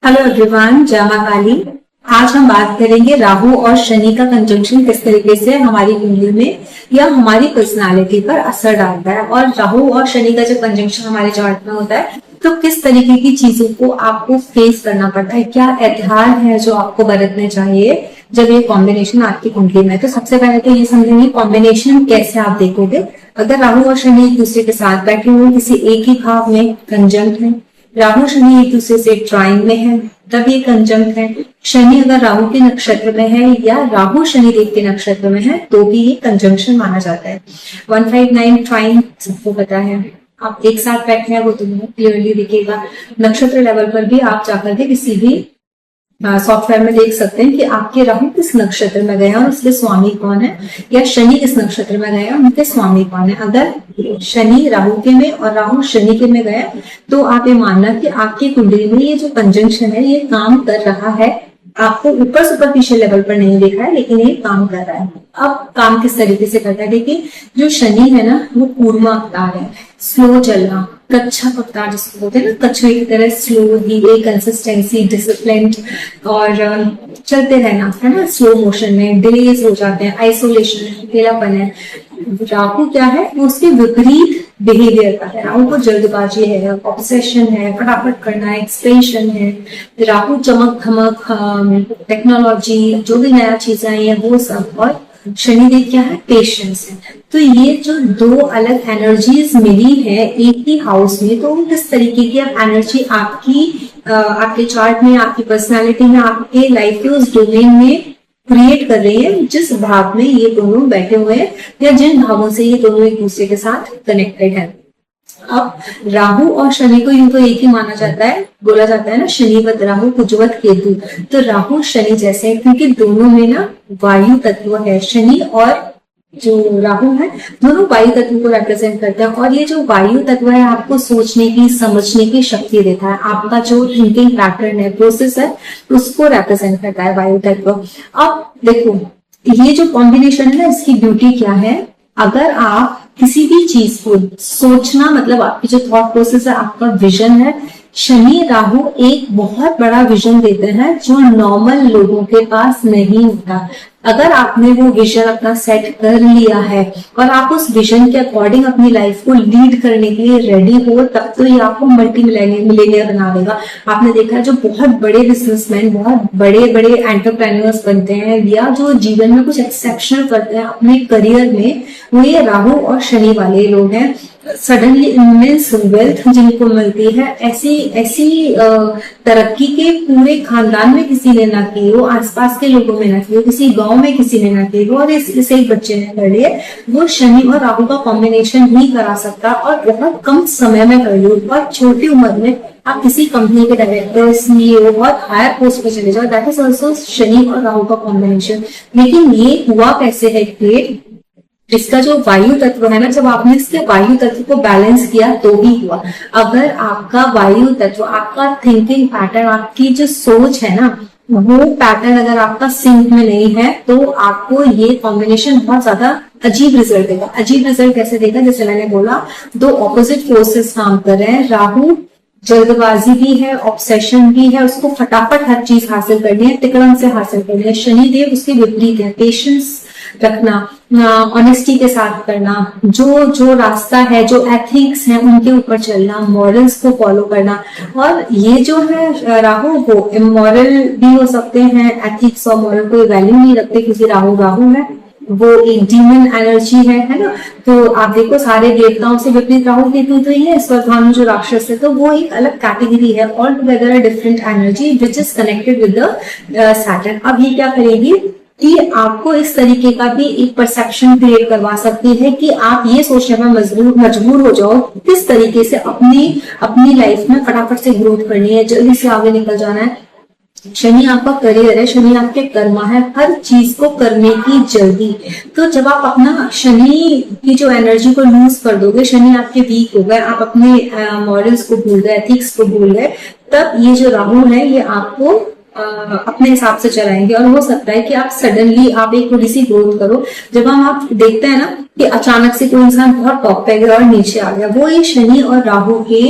Hello everyone, जय मां काली। आज हम बात करेंगे राहु और शनि का कंजंक्शन किस तरीके से हमारी कुंडली में या हमारी पर्सनालिटी पर असर डालता है। और राहु और शनि का जब कंजंक्शन हमारे चार्ट में होता है तो किस तरीके की चीजों को आपको फेस करना पड़ता है, क्या एहतियात है जो आपको बरतने चाहिए जब ये कॉम्बिनेशन आपकी कुंडली में है। तो सबसे पहले तो ये समझेंगे कॉम्बिनेशन कैसे आप देखोगे। अगर राहु और शनि एक दूसरे के साथ बैठे हुए किसी एक ही भाव में कंजंक्ट है, राहु शनि एक दूसरे से ट्राइन में है, तब ये कंजंक्ट है। शनि अगर राहु के नक्षत्र में है या राहु शनि देव के नक्षत्र में है तो भी ये कंजंक्शन माना जाता है। 159 ट्राइन सबको पता है, आप एक साथ बैठे हैं वो तुम्हें क्लियरली दिखेगा। नक्षत्र लेवल पर भी आप जाकर के किसी भी सॉफ्टवेयर में देख सकते हैं कि आपके राहु किस नक्षत्र में गए और उसके स्वामी कौन है, या शनि किस नक्षत्र में गए और उनके स्वामी कौन है। अगर शनि राहु के में और राहु शनि के में गए तो आप ये मानना कि आपकी कुंडली में ये जो कंजंक्शन है ये काम कर रहा है। आपको ऊपर सुपरफिशियल लेवल पर नहीं देखा है लेकिन ये काम कर रहा है। अब काम किस तरीके से करता है, देखिए जो शनि है ना वो कूर्मा अवतार है, स्लो चलना, कच्छा अवतार जिसको बोलते हैं ना, कछुए की तरह स्लो, धीरे, कंसिस्टेंसी, डिसिप्लिन और चलते रहना है ना, स्लो मोशन में डिलेज हो जाते हैं, आइसोलेशन, अकेलापन है। राहु क्या है, उसके विपरीत बिहेवियर का है। राहु को जल्दबाजी है, ऑब्सेशन है, फटाफट करना है, एक्सपेंशन है। राहु चमक धमक, टेक्नोलॉजी, जो भी नया चीजें आई है वो सब। और शनिदेव क्या है, पेशेंस है। तो ये जो दो अलग एनर्जीज मिली है एक ही हाउस में, तो किस तरीके की एनर्जी आपके चार्ट में, आपकी पर्सनालिटी में, आपके लाइफ के उस डोमेन में क्रिएट कर रही है जिस भाव में ये दोनों बैठे हुए हैं या जिन भावों से ये दोनों एक दूसरे के साथ कनेक्टेड है। अब राहु और शनि को यूं तो एक ही माना जाता है, बोला जाता है ना, शनिवत राहु कुजवत केतु। तो राहु शनि जैसे हैं क्योंकि दोनों में ना वायु तत्व है। शनि और जो राहु है दोनों वायु तत्व को रिप्रेजेंट करते हैं। और ये जो वायु तत्व है आपको सोचने की, समझने की शक्ति देता है। आपका जो थिंकिंग पैटर्न है, प्रोसेस है, उसको रिप्रेजेंट करता है वायु तत्व। अब देखो ये जो कॉम्बिनेशन है ना, इसकी ब्यूटी क्या है। अगर आप किसी भी चीज को सोचना, मतलब आपकी जो थॉट प्रोसेस है, आपका विजन है, शनि राहु एक बहुत बड़ा विजन देते हैं जो नॉर्मल लोगों के पास नहीं होता। अगर आपने वो विजन अपना सेट कर लिया है और आप उस विजन के अकॉर्डिंग अपनी लाइफ को लीड करने के लिए रेडी हो, तब तो ये आपको मल्टी मिलेनियर बना देगा। आपने देखा है जो बहुत बड़े बिजनेसमैन, बहुत बड़े बड़े एंटरप्रेन्योर्स बनते हैं या जो जीवन में कुछ एक्सेप्शनल करते हैं अपने करियर में, वो ये राहु और शनि वाले लोग हैं। सडनली इमेंस वेल्थ जिनको मिलती है, ऐसी तरक्की के पूरे खानदान में किसी ने ना की हो, आसपास के लोगों में ना की हो, किसी गांव में किसी ने ना की हो, और इस एक बच्चे ने कर लिए। वो शनि और राहु का कॉम्बिनेशन ही करा सकता और बहुत कम समय में कर लियो। बहुत छोटी उम्र में आप किसी कंपनी के डायरेक्टर, सीईओ, बहुत हायर पोस्ट पे चले जाओ। दैट इज ऑल्सो शनि और राहु का कॉम्बिनेशन। लेकिन ये हुआ कैसे है कि इसका जो वायु तत्व है ना, जब आपने इसके वायु तत्व को बैलेंस किया तो ही हुआ। अगर आपका वायु तत्व, आपका थिंकिंग पैटर्न, आपकी जो सोच है ना, वो पैटर्न अगर आपका सिंक में नहीं है तो आपको ये कॉम्बिनेशन बहुत ज्यादा अजीब रिजल्ट देगा। अजीब रिजल्ट कैसे देगा, जैसे मैंने बोला, दो ऑपोजिट फोर्सेस काम कर रहे हैं। राहु जल्दबाजी भी है, ऑब्सेशन भी है, उसको फटाफट हर चीज हासिल करनी है, तिकड़म से हासिल करनी है। शनिदेव उसके विपरीत है, पेशेंस रखना, ऑनेस्टी के साथ करना, जो रास्ता है, जो एथिक्स है उनके ऊपर चलना, मॉरल्स को फॉलो करना। और ये जो है राहु, वो इमोरल भी हो सकते हैं, एथिक्स और मॉरल कोई वैल्यू नहीं रखते क्योंकि राहु है, वो एक डीमन एनर्जी है ना। तो आप देखो सारे देवताओं से विपरीत राहु केतु तो ही है। स्वर्धानु जो राक्षस है तो वो एक अलग कैटेगरी है, all together different energy which is connected with the Saturn. अब ये क्या करेगी कि आपको इस तरीके का भी एक परसेप्शन क्रिएट करवा सकती है कि आप ये सोचने में मजबूर हो जाओ किस तरीके से अपनी लाइफ में फटाफट से ग्रोथ करनी है, जल्दी से आगे निकल जाना है। शनि आपका करियर है, शनि आपके कर्मा है, हर चीज को करने की जल्दी। तो जब आप अपना शनि की जो एनर्जी को लूज कर दोगे, शनि आपके वीक हो गए, आप अपने मॉरल्स को भूल गए, एथिक्स को भूल गए, तब ये जो राहु है ये आपको अपने हिसाब से चलाएंगे। और हो सकता है कि आप सडनली आप एक थोड़ी सी ग्रोथ करो। जब आप देखते हैं ना कि अचानक से कोई इंसान बहुत टॉप पे गया और नीचे आ गया, वो ये शनि और राहु के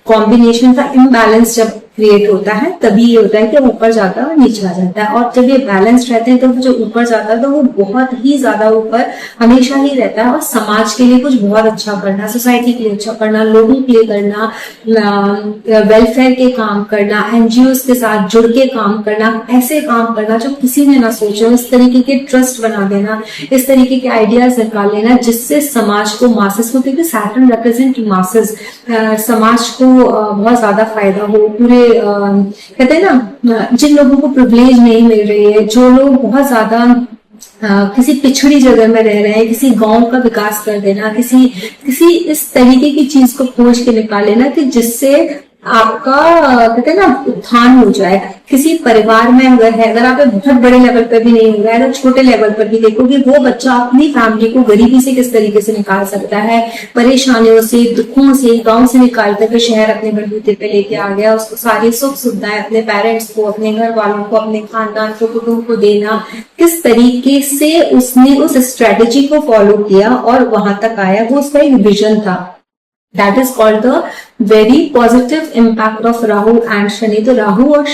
कॉम्बिनेशन का इम्बैलेंस जब क्रिएट होता है, तभी ये होता है कि ऊपर जाता है और नीचे आ जाता है। और जब ये बैलेंस रहते हैं तो जो ऊपर जाता है तो वो बहुत ही ज्यादा ऊपर हमेशा ही रहता है। और समाज के लिए कुछ बहुत अच्छा करना, सोसाइटी के लिए अच्छा करना, लोगों के लिए करना, वेलफेयर के काम करना, एनजीओ के साथ जुड़ के काम करना, ऐसे काम करना जो किसी ने ना सोचे, इस तरीके के ट्रस्ट बना देना, इस तरीके के आइडियाज निकाल लेना जिससे समाज को, मासेस को, क्योंकि सैटर्न रिप्रेजेंट मासेस, समाज को बहुत ज्यादा फायदा हो। पूरे कहते हैं ना, जिन लोगों को प्रिविलेज नहीं मिल रही है, जो लोग बहुत ज्यादा किसी पिछड़ी जगह में रह रहे हैं, किसी गांव का विकास कर देना, किसी इस तरीके की चीज को खोज के निकाल लेना कि जिससे आपका कहते हैं ना उत्थान हो जाए। किसी परिवार में अगर है, अगर आप बहुत बड़े लेवल पर भी नहीं हो रहा है तो छोटे लेवल पर भी देखो कि वो बच्चा अपनी फैमिली को गरीबी से किस तरीके से निकाल सकता है, परेशानियों से, दुखों से, गांव से निकाल कर शहर अपने बलबूते पे लेके आ गया, उसको सारी सुख सुविधाएं अपने पेरेंट्स को, अपने घर वालों को, अपने खानदान को, कुटुंब को देना, किस तरीके से उसने उस स्ट्रेटेजी को फॉलो किया और वहां तक आया, वो उसका एक विजन था। That is called the very positive impact of Rahu and Shani. तो राहु और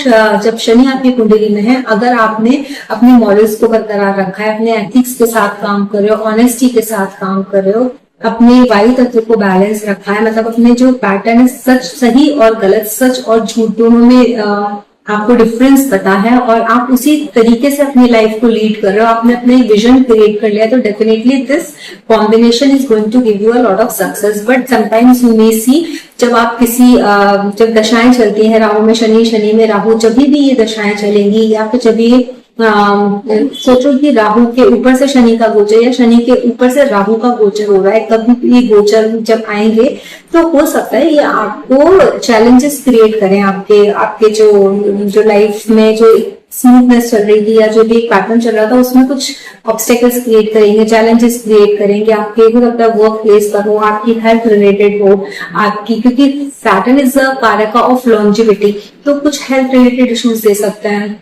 जब शनि आपकी कुंडली में है, अगर आपने अपने मॉरल्स को बरकरार रखा है, अपने एथिक्स के साथ काम कर रहे हो, ऑनेस्टी के साथ काम कर रहे हो, अपने वायु तत्व को बैलेंस रखा है, मतलब अपने जो पैटर्न है, सच सही और गलत, सच और झूठ दोनों में आपको डिफरेंस पता है और आप उसी तरीके से अपनी लाइफ को लीड कर रहे हो, आपने अपने विजन क्रिएट कर लिया, तो definitely this combination is going to give you a lot of success. But sometimes you may see, जब आप किसी जब दशाएं चलती हैं राहु में शनि, शनि में राहु, जब भी ये दशाएं चलेंगी या फिर जब ये सोचो कि राहु के ऊपर से शनि का गोचर या शनि के ऊपर से राहु का गोचर हो रहा है, कभी ये गोचर जब आएंगे तो हो सकता है ये आपको चैलेंजेस क्रिएट करें, आपके जो लाइफ में जो स्मूथनेस चल रही थी या जो भी एक पैटर्न चल रहा था उसमें कुछ ऑब्स्टेकल्स क्रिएट करेंगे, चैलेंजेस क्रिएट करेंगे, आपके हो सकता है वर्क प्लेस पर हो, आपकी हेल्थ रिलेटेड हो, आपकी, क्योंकि सैटर्न इज अ कारक ऑफ लॉन्जिविटी, तो कुछ हेल्थ रिलेटेड इश्यूज दे सकते हैं।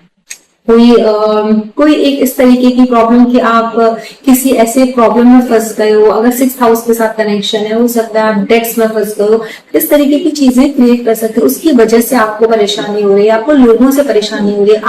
कोई एक इस तरीके की प्रॉब्लम कि आप किसी ऐसे प्रॉब्लम में फंस गए हो, अगर 6th हाउस के साथ कनेक्शन है, हो सकता है आप डेट्स में फंस गए हो, इस तरीके की चीजें क्रिएट कर सकते हो, उसकी वजह से आपको परेशानी हो रही है, आपको लोगों से परेशानी हो रही है,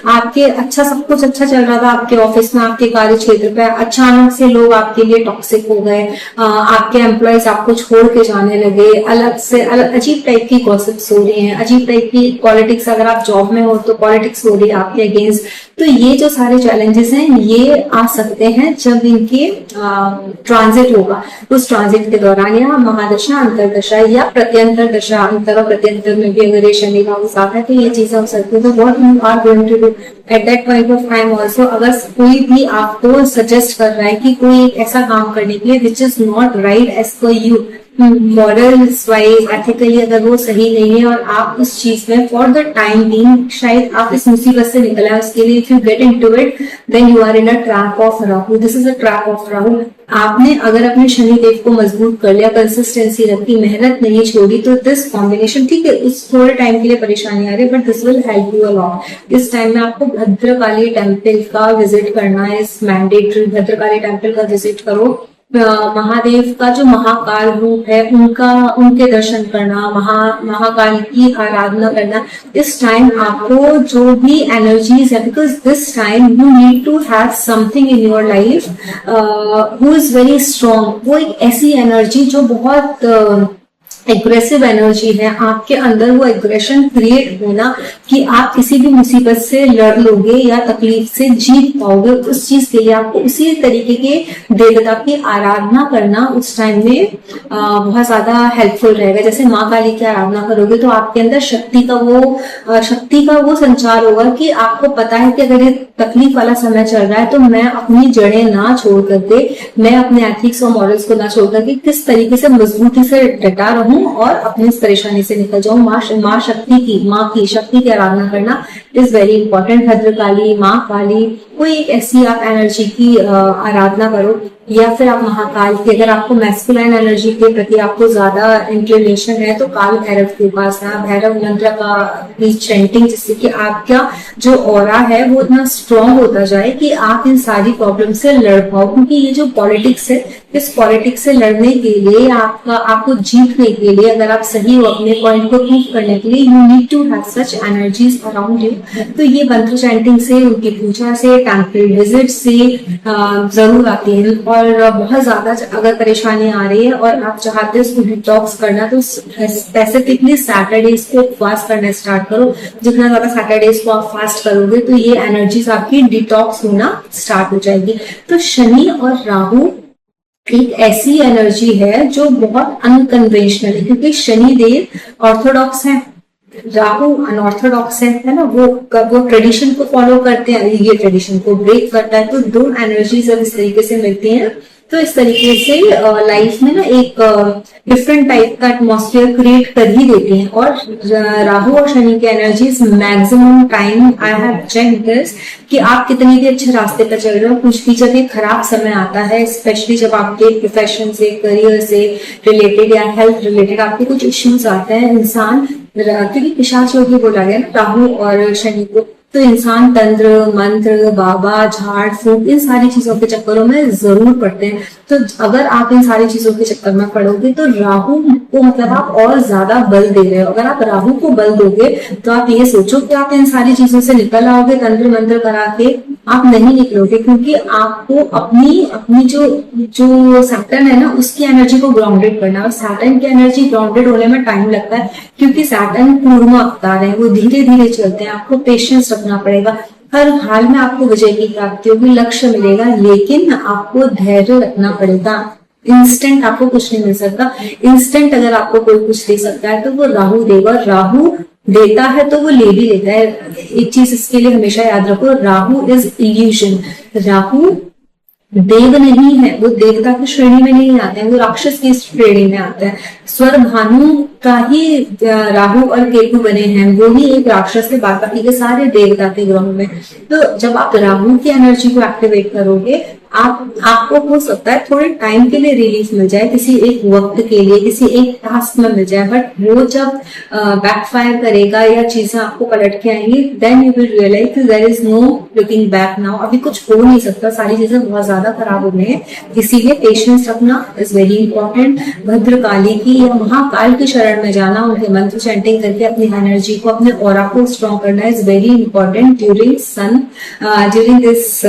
आपके अच्छा सब कुछ अच्छा चल रहा था आपके ऑफिस में, आपके कार्य क्षेत्र पे, अचानक से लोग आपके लिए टॉक्सिक हो गए, आपके एम्प्लॉयज आपको छोड़ के जाने लगे, अलग से अलग अजीब टाइप की गॉसिप्स हो रही है, अजीब टाइप की पॉलिटिक्स, अगर आप जॉब में हो तो पॉलिटिक्स हो रही है आपके अगेंस्ट। तो ये जो सारे चैलेंजेस हैं ये आ सकते हैं जब इनके ट्रांजिट होगा, उस ट्रांजिट के दौरान या महादशा, अंतरदशा या प्रत्यंतर दशा, अंतर और प्रत्यंतर में भी अगर ये शनि राहु साथ है तो ये चीजें हो सकती है। तो what you are going to do at that point of time also, अगर कोई भी आपको सजेस्ट कर रहा है कि कोई ऐसा काम करने के लिए which is not right as per you, morals wise, ethically अगर वो सही नहीं है और आप उस चीज में फॉर द टाइम बीइंग शायद आप इस मुसीबत से निकल आए, उसके लिए if you get into it then you are in a trap of Rahu. This is a trap of Rahu. आपने अगर अपने शनि देव को मजबूत कर लिया, कंसिस्टेंसी रखी, मेहनत नहीं छोड़ी, तो दिस कॉम्बिनेशन, ठीक है उस थोड़े टाइम के लिए परेशानी आ रही है but this will help you a lot. इस टाइम में आपको भद्रकाली टेम्पल का विजिट करना है, इस मैंडेटरी भद्रकाली टेम्पल का विजिट करो, महादेव का जो महाकाल रूप है उनके दर्शन करना, महाकाल की आराधना करना। इस टाइम आपको जो भी एनर्जीज है, because this time you need to have something in your life who is very strong. वो एक ऐसी एनर्जी जो बहुत एग्रेसिव एनर्जी है, आपके अंदर वो एग्रेशन क्रिएट होना कि आप किसी भी मुसीबत से लड़ लोगे या तकलीफ से जीत पाओगे, उस चीज के लिए आपको उसी तरीके के देवता की आराधना करना उस टाइम में बहुत ज्यादा हेल्पफुल रहेगा। जैसे माँ काली की आराधना करोगे तो आपके अंदर शक्ति का वो संचार होगा कि आपको पता है कि अगर ये तकलीफ वाला समय चल रहा है तो मैं अपनी जड़ें ना छोड़ करके, मैं अपने एथिक्स और मॉरल्स को ना छोड़ करके किस तरीके से मजबूती से डटा रहूं और अपनी इस परेशानी से निकल जाऊं। माँ की शक्ति की आराधना करना इज वेरी इंपॉर्टेंट। भद्रकाली, माँ काली, कोई एक ऐसी आप एनर्जी की आराधना करो, या फिर आप महाकाल की, अगर आपको मैस्कुलाइन एनर्जी के प्रति आपको ज्यादा इंक्लिनेशन है तो काल भैरव की उपासना, भैरव मंत्र का चैंटिंग, जिससे कि आपका जो ऑरा है वो इतना स्ट्रांग होता जाए कि आप इन सारी प्रॉब्लम से लड़ पाओ। क्योंकि ये जो पॉलिटिक्स है, इस पॉलिटिक्स से लड़ने के लिए, आपको जीतने के लिए, अगर आप सही हो अपने पॉइंट को प्रूव करने के लिए, you need to have such energies around you. तो ये मंत्र चैंटिंग से, उनकी पूजा से, टेम्पल विजिट से जरूर आती है। और बहुत ज्यादा अगर परेशानी आ रही है और आप चाहते हो उसको डिटॉक्स करना, तो स्पेसिफिकली सैटरडेज को फास्ट करना स्टार्ट करो। जितना ज्यादा सैटरडेज को आप फास्ट करोगे तो ये एनर्जीज आपकी डिटॉक्स होना स्टार्ट हो जाएगी। तो शनि और राहु एक ऐसी एनर्जी है जो बहुत अनकन्वेंशनल है, क्योंकि शनि देव ऑर्थोडॉक्स है, राहु अनऑर्थोडॉक्स है ना, वो ट्रेडिशन को फॉलो करते हैं, ये ट्रेडिशन को ब्रेक करता है। तो दो एनर्जीज जब इस तरीके से मिलती हैं तो इस तरीके से लाइफ में ना एक डिफरेंट टाइप का एटमॉस्फेयर क्रिएट कर ही देती हैं। और राहु और शनि की energies maximum time I have check this कि आप कितने भी अच्छे रास्ते पर चल रहे हो, कुछ भी जब एक खराब समय आता है, स्पेशली जब आपके प्रोफेशन से, करियर से रिलेटेड या हेल्थ रिलेटेड आपके कुछ इश्यूज आते हैं, इंसान, क्योंकि पिशाच योगी बोला गया राहु और शनि को, तो इंसान तंत्र मंत्र बाबा झाड़ फूक इन सारी चीजों के चक्करों में जरूर पड़ते हैं। तो अगर आप इन सारी चीजों के चक्कर में पड़ोगे तो राहु को मतलब आप और ज्यादा बल दे रहे हो। अगर आप राहु को बल दोगे तो आप ये सोचो कि आप इन सारी चीजों से निकल आओगे तंत्र मंत्र करा के, आप नहीं निकलोगे। क्योंकि आपको अपनी जो सैटर्न है ना उसकी एनर्जी को ग्राउंडेड करना है, और सैटर्न की एनर्जी ग्राउंडेड होने में टाइम लगता है, क्योंकि सैटर्न कूर्मा अवतार है, वो धीरे धीरे चलते हैं। आपको पेशेंस रखना पड़ेगा, हर हाल में आपको विजय की प्राप्ति होगी, लक्ष्य मिलेगा, लेकिन आपको धैर्य रखना पड़ेगा। इंस्टेंट आपको कुछ नहीं मिल सकता। इंस्टेंट अगर आपको कोई कुछ दे सकता है तो वो राहु देगा। राहु देता है तो वो ले भी लेता है। एक चीज इसके लिए हमेशा याद रखो, राहु इज इल्यूजन। राहु देव नहीं है, वो देवता की श्रेणी में नहीं आते हैं, वो राक्षस की श्रेणी में आते हैं। स्वर भानु का ही राहु और केतु बने हैं, वो ही एक राक्षस के, बाकी के सारे देवता के ग्रह में। तो जब आप राहु की एनर्जी को एक्टिवेट करोगे, आपको हो सकता है थोड़े टाइम के लिए रिलीफ मिल जाए, किसी एक वक्त के लिए, किसी एक टास्क में मिल जाए, बट वो जब बैकफायर करेगा या चीजें आपको पलट के आएंगी, then you will realise there is no looking back now. अभी कुछ हो नहीं सकता, सारी चीजें बहुत ज्यादा खराब हो गई है, इसीलिए पेशेंस रखना इज वेरी इंपॉर्टेंट। भद्रकाली की या महाकाल की शरण में जाना, उनके मंत्र चैंटिंग करके अपनी एनर्जी को, अपने ऑरा को स्ट्रॉन्ग करना is very important during this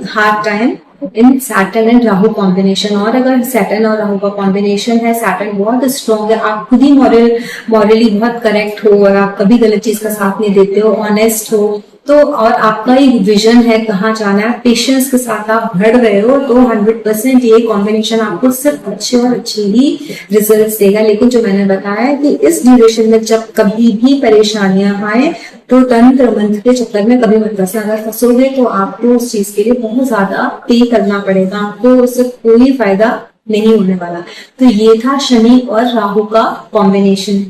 hard time in Saturn and Rahu combination. और अगर सैटर्न और राहु का कॉम्बिनेशन है, सैटर्न बहुत स्ट्रॉन्ग है, आप खुद ही मॉरली बहुत करेक्ट हो और आप कभी गलत चीज का साथ नहीं देते हो, ऑनेस्ट हो, तो और आपका एक विजन है कहाँ जाना है, पेशेंस के साथ आप बढ़ रहे हो, तो 100% ये कॉम्बिनेशन आपको सिर्फ अच्छे और अच्छे ही रिजल्ट्स देगा। लेकिन जो मैंने बताया कि इस ड्यूरेशन में जब कभी भी परेशानियां आए तो तंत्र मंत्र के चक्कर में कभी मत फंसना। अगर फंसोगे तो आपको उस चीज के लिए बहुत ज्यादा पे करना पड़ेगा, आपको उससे कोई फायदा नहीं होने वाला। तो ये था शनि और राहु का कॉम्बिनेशन।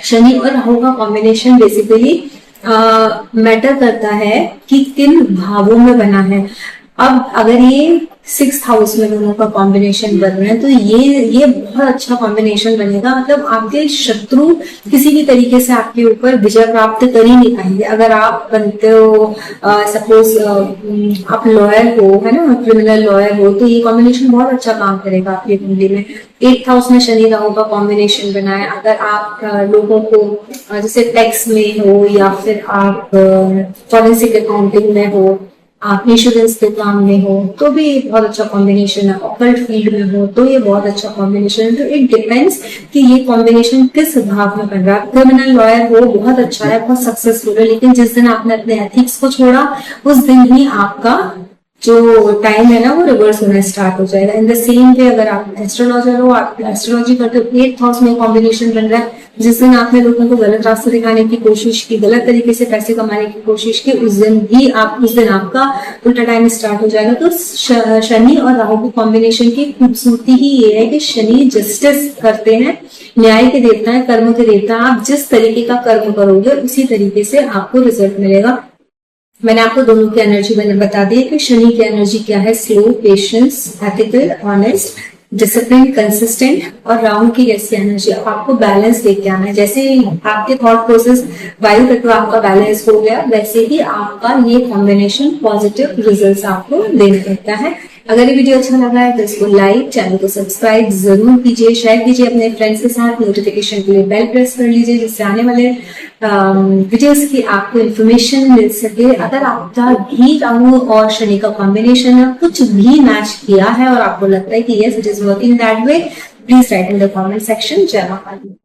शनि और राहु का कॉम्बिनेशन बेसिकली मैटर करता है कि किन भावों में बना है। अब अगर ये 6th हाउस में दोनों का कॉम्बिनेशन बन रहा है तो ये बहुत अच्छा कॉम्बिनेशन बनेगा। मतलब आपके शत्रु किसी भी तरीके से आपके ऊपर विजय प्राप्त कर ही नहीं पाएंगे। अगर आप बनते हो सपोज आप लॉयर हो, है ना, क्रिमिनल लॉयर हो, तो ये कॉम्बिनेशन बहुत अच्छा काम करेगा आपकी कुंडली में। 8th हाउस में शनि राहु का कॉम्बिनेशन बना है। अगर आप लोगों को जैसे टैक्स में हो या फिर आप फॉरेंसिक अकाउंटिंग में हो, आप इंश्योरेंस के काम में हो तो भी बहुत अच्छा कॉम्बिनेशन है, ऑकल्ट फील्ड में हो तो ये बहुत अच्छा कॉम्बिनेशन है। तो इट डिपेंड्स कि ये कॉम्बिनेशन किस भाव में बन रहा है। क्रिमिनल लॉयर हो, बहुत अच्छा है, बहुत सक्सेसफुल है, लेकिन जिस दिन आपने अपने एथिक्स को छोड़ा उस दिन ही आपका जो टाइम है ना वो रिवर्स होना स्टार्ट हो जाएगा। इन द सेम वे अगर आप एस्ट्रोलॉजर हो, आप एस्ट्रोलॉजी करते हो, 8th हाउस में कॉम्बिनेशन बन रहा है, जिस दिन आपने लोगों को गलत रास्ते दिखाने की कोशिश की, गलत तरीके से पैसे कमाने की कोशिश की, उस दिन आपका उल्टा टाइम स्टार्ट हो जाएगा। तो शनि और राहु की कॉम्बिनेशन की खूबसूरती ही ये है कि शनि जस्टिस करते हैं, न्याय के देवता है, कर्म के देवता। आप जिस तरीके का कर्म करोगे उसी तरीके से आपको रिजल्ट मिलेगा। मैंने आपको दोनों की एनर्जी मैंने बता दी कि शनि की एनर्जी क्या है, slow, patience, ethical, honest, discipline, consistent. और राहु की कैसी एनर्जी, आपको बैलेंस लेके आना है। जैसे आपके थॉट प्रोसेस वायु तत्व आपका बैलेंस हो गया, वैसे ही आपका ये कॉम्बिनेशन पॉजिटिव रिजल्ट्स आपको देने देता है। अगर ये वीडियो अच्छा लगा है तो इसको लाइक, चैनल को सब्सक्राइब जरूर कीजिए, शेयर कीजिए अपने फ्रेंड्स के साथ, नोटिफिकेशन के लिए बेल प्रेस कर लीजिए जिससे आने वाले वीडियोस की आपको इन्फॉर्मेशन मिल सके। अगर आपका भी राहु और शनि का कॉम्बिनेशन है, कुछ भी मैच किया है और आपको लगता है कि yes it is working that way, please right in the comment section. जय माता दी।